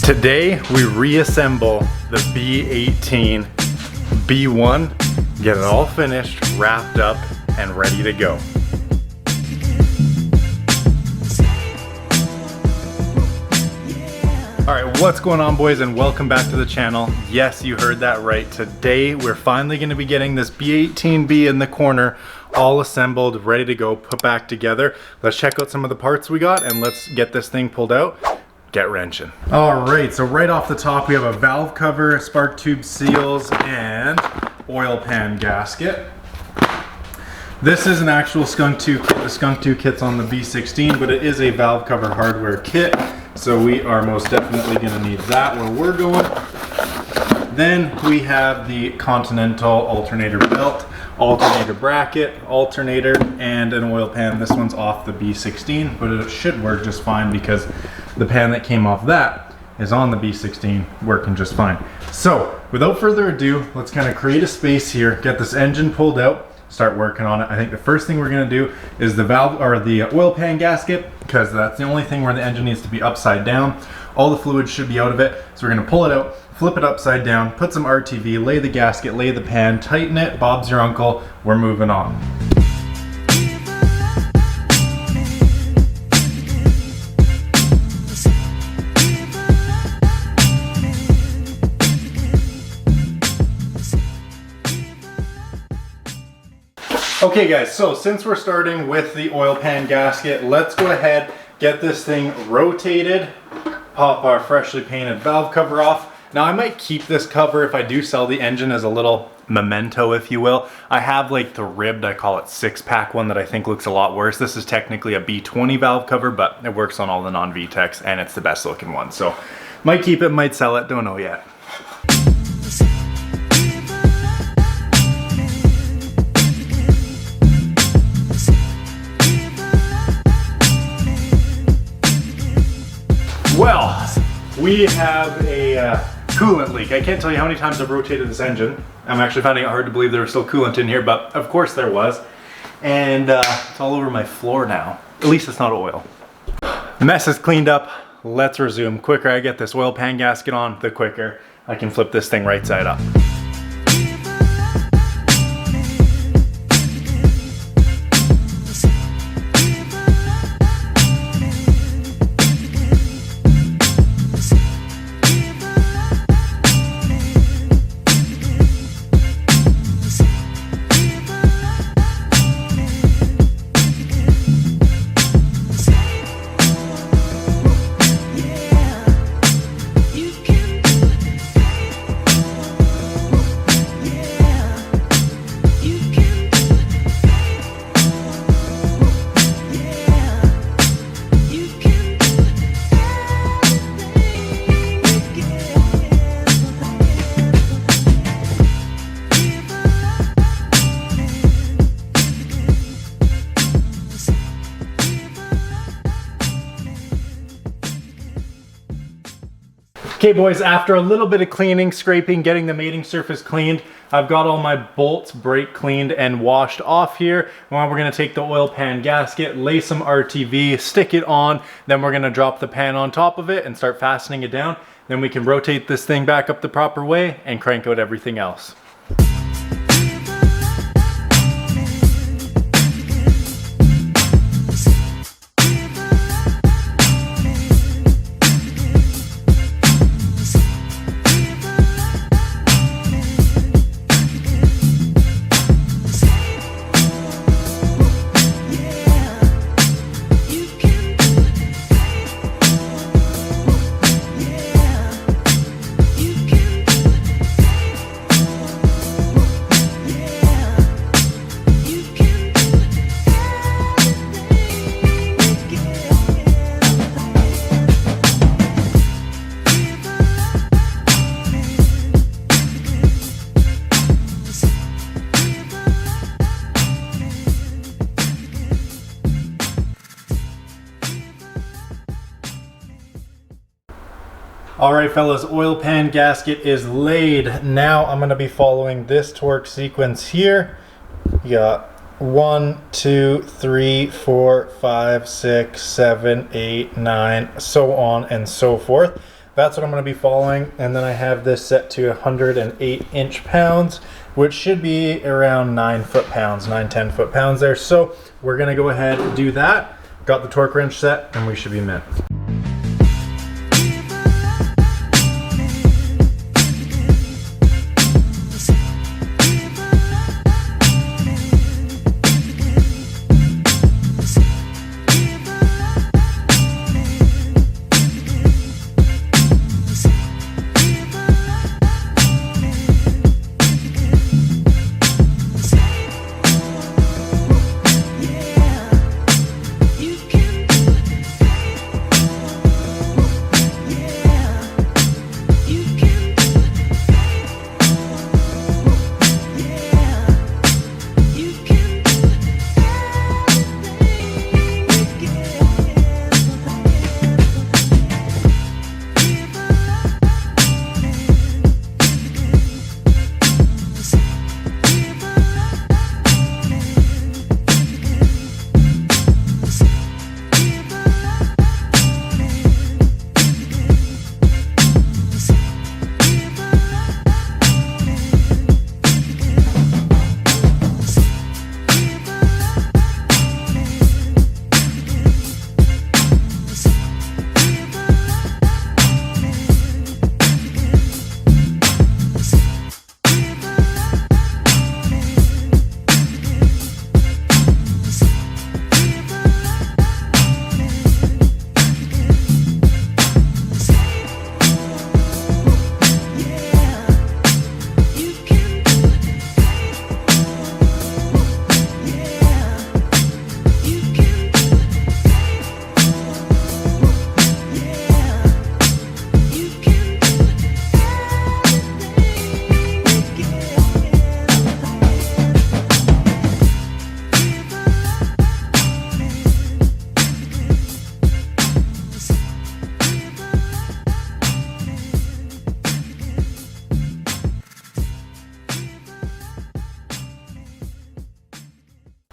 Today we reassemble the B18 B1, get it all finished, wrapped up, and ready to go. Alright, what's going on, boys, and welcome back to the channel. Yes, you heard that right. Today we're finally going to be getting this B18B in the corner all assembled, ready to go, put back together. Let's check out some of the parts we got and let's get this thing pulled out. Get wrenching. Alright, so right off the top we have a valve cover, spark tube seals, and oil pan gasket. This is an actual Skunk 2 kit. The Skunk 2 kit's on the B16, but it is a valve cover hardware kit, so we are most definitely going to need that where we're going. Then we have the Continental alternator belt, alternator bracket, alternator, and an oil pan. This one's off the B16, but it should work just fine because the pan that came off that is on the B16, working just fine. So without further ado, let's kind of create a space here, get this engine pulled out, start working on it. I think the first thing we're going to do is the valve or the oil pan gasket, because that's the only thing where the engine needs to be upside down. All the fluid should be out of it, so we're going to pull it out, flip it upside down, put some RTV, lay the gasket, lay the pan, tighten it. Bob's your uncle. We're moving on. Okay guys, so since we're starting with the oil pan gasket, let's go ahead, get this thing rotated, pop our freshly painted valve cover off. Now I might keep this cover if I do sell the engine as a little memento, if you will. I have like the ribbed, I call it 6-pack one that I think looks a lot worse. This is technically a B20 valve cover, but it works on all the non-VTECs and it's the best looking one. So might keep it, might sell it, don't know yet. Well, we have a coolant leak. I can't tell you how many times I've rotated this engine. I'm actually finding it hard to believe there was still coolant in here, but of course there was. And it's all over my floor now. At least it's not oil. The mess is cleaned up. Let's resume. Quicker I get this oil pan gasket on, the quicker I can flip this thing right side up. Okay boys, after a little bit of cleaning, scraping, getting the mating surface cleaned, I've got all my bolts, brake cleaned and washed off here. Now we're going to take the oil pan gasket, lay some RTV, stick it on, then we're going to drop the pan on top of it and start fastening it down. Then we can rotate this thing back up the proper way and crank out everything else. Alright fellas, oil pan gasket is laid. Now I'm going to be following this torque sequence here. You got 1, 2, 3, 4, 5, 6, 7, 8, 9, so on and so forth. that's what I'm going to be following. And then I have this set to 108 inch-pounds, which should be around 9 foot-pounds, 9-10 foot-pounds there. So we're going to go ahead and do that. Got the torque wrench set, and we should be mint.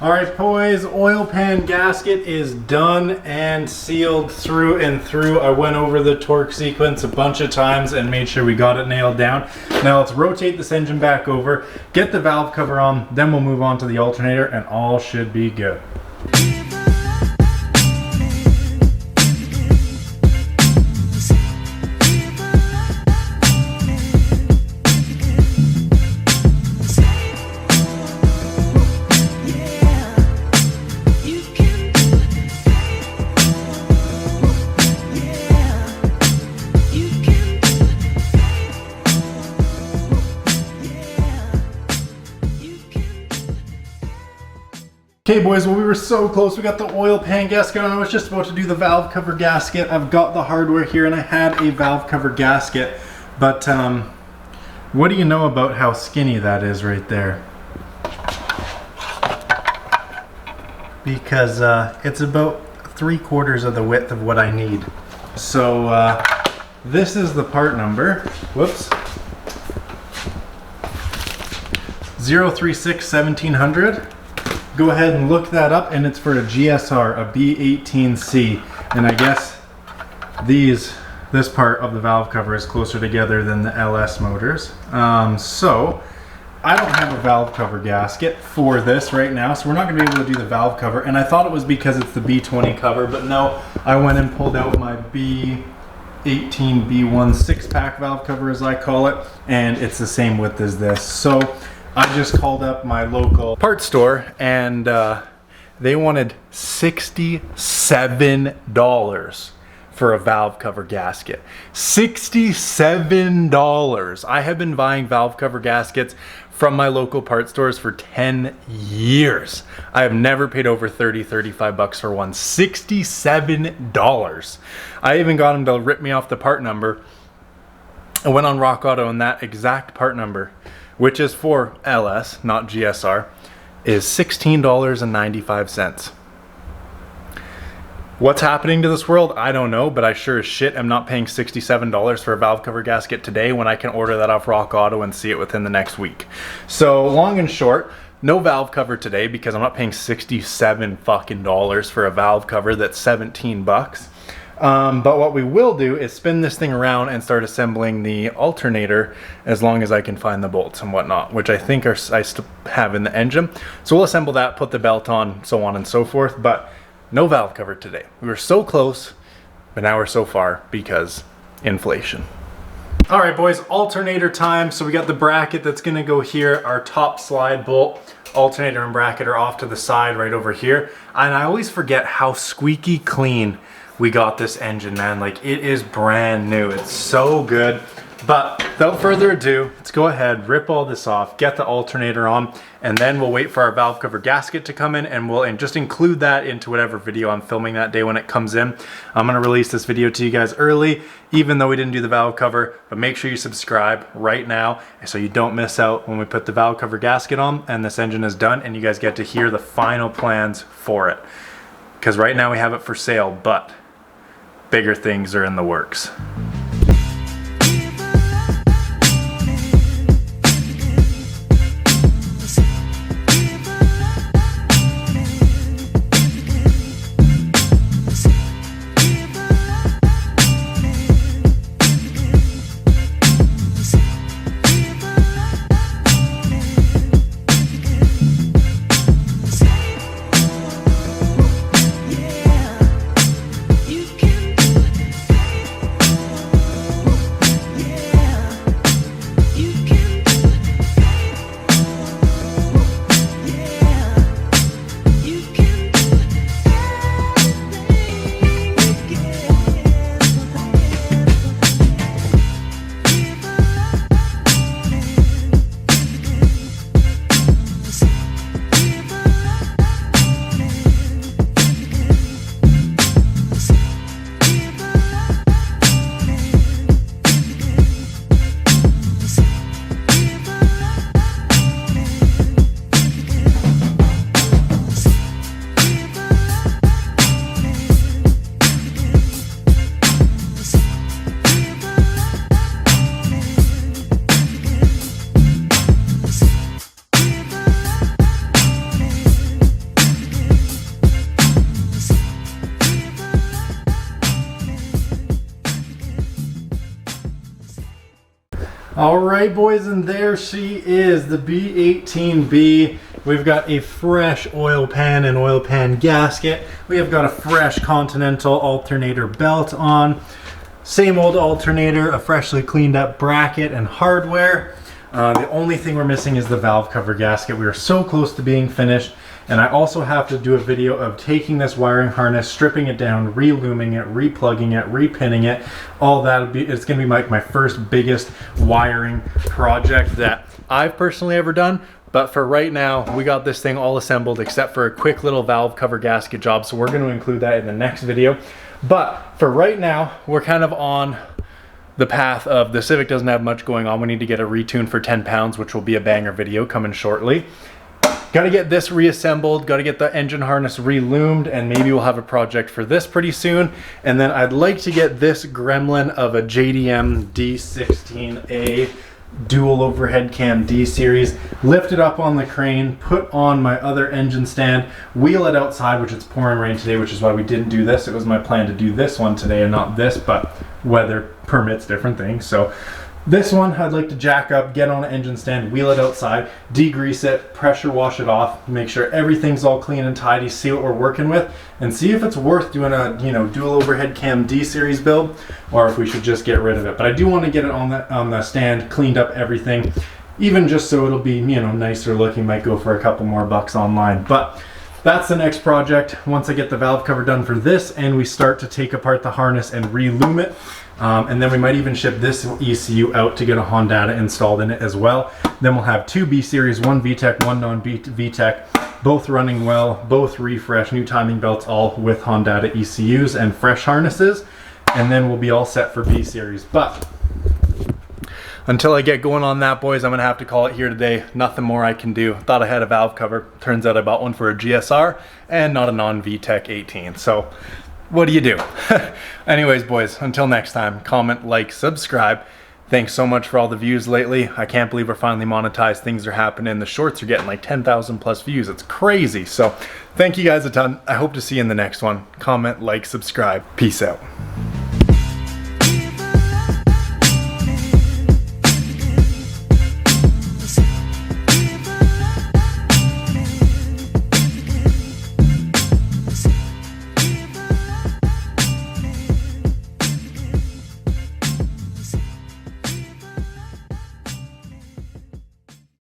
All right, boys, oil pan gasket is done and sealed through and through. I went over the torque sequence a bunch of times and made sure we got it nailed down. Now let's rotate this engine back over, get the valve cover on, then we'll move on to the alternator and all should be good. Okay boys, well we were so close. We got the oil pan gasket on. I was just about to do the valve cover gasket. I've got the hardware here and I had a valve cover gasket, but what do you know about how skinny that is right there? Because it's about 3/4 of the width of what I need. So this is the part number. Whoops. 036-1700. Go ahead and look that up, and it's for a GSR, a B18C, and I guess this part of the valve cover is closer together than the LS motors. So I don't have a valve cover gasket for this right now, so we're not going to be able to do the valve cover, and I thought it was because it's the B20 cover, but no, I went and pulled out my B18 B1 6-pack valve cover, as I call it, and it's the same width as this. So I just called up my local parts store and they wanted $67 for a valve cover gasket. $67. I have been buying valve cover gaskets from my local parts stores for 10 years. I have never paid over $30-35 for one. $67. I even got them to rip me off the part number. I went on Rock Auto and that exact part number, which is for LS, not GSR, is $16.95. What's happening to this world? I don't know, but I sure as shit am not paying $67 for a valve cover gasket today when I can order that off Rock Auto and see it within the next week. So long and short, no valve cover today because I'm not paying $67 fucking dollars for a valve cover that's 17 bucks. But what we will do is spin this thing around and start assembling the alternator as long as I can find the bolts and whatnot, which I think I still have in the engine. So we'll assemble that, put the belt on, so on and so forth, but no valve cover today. We were so close, but now we're so far because inflation. All right, boys, alternator time. So we got the bracket that's gonna go here. Our top slide bolt, alternator and bracket are off to the side right over here. And I always forget how squeaky clean we got this engine, man. Like, it is brand new. It's so good. But without further ado, let's go ahead, rip all this off, get the alternator on, and then we'll wait for our valve cover gasket to come in, and we'll just include that into whatever video I'm filming that day when it comes in. I'm gonna release this video to you guys early, even though we didn't do the valve cover, but make sure you subscribe right now so you don't miss out when we put the valve cover gasket on and this engine is done, and you guys get to hear the final plans for it. Because right now we have it for sale, but bigger things are in the works. All right, boys, and there she is, the B18B. We've got a fresh oil pan and oil pan gasket. We have got a fresh Continental alternator belt on. Same old alternator, a freshly cleaned up bracket and hardware. The only thing we're missing is the valve cover gasket. We are so close to being finished. And I also have to do a video of taking this wiring harness, stripping it down, re-luming it, replugging it, repinning it. All that, it's gonna be like my first biggest wiring project that I've personally ever done. But for right now, we got this thing all assembled except for a quick little valve cover gasket job. So we're gonna include that in the next video. But for right now, we're kind of on the path of the Civic doesn't have much going on. We need to get a retune for 10 pounds, which will be a banger video coming shortly. Got to get this reassembled, got to get the engine harness re-loomed, and maybe we'll have a project for this pretty soon. And then I'd like to get this gremlin of a JDM D16A dual overhead cam D series lifted up on the crane, put on my other engine stand, wheel it outside, which it's pouring rain today, which is why we didn't do this. It was my plan to do this one today and not this, but weather permits different things. So this one I'd like to jack up, get on an engine stand, wheel it outside, degrease it, pressure wash it off, make sure everything's all clean and tidy, see what we're working with, and see if it's worth doing a dual overhead cam D series build, or if we should just get rid of it. But I do want to get it on the stand, cleaned up everything, even just so it'll be nicer looking. Might go for a couple more bucks online, but that's the next project. Once I get the valve cover done for this and we start to take apart the harness and re-lume it. And then we might even ship this ECU out to get a Honda installed in it as well. Then we'll have two B-Series, one VTEC, one non-VTEC, both running well, both refresh, new timing belts, all with Honda ECUs and fresh harnesses. And then we'll be all set for B-Series. But until I get going on that, boys, I'm gonna have to call it here today. Nothing more I can do. Thought I had a valve cover. Turns out I bought one for a GSR and not a non-VTEC 18. So what do you do? Anyways, boys, until next time, comment, like, subscribe. Thanks so much for all the views lately. I can't believe we're finally monetized. Things are happening. The shorts are getting like 10,000 plus views. It's crazy. So thank you guys a ton. I hope to see you in the next one. Comment, like, subscribe. Peace out.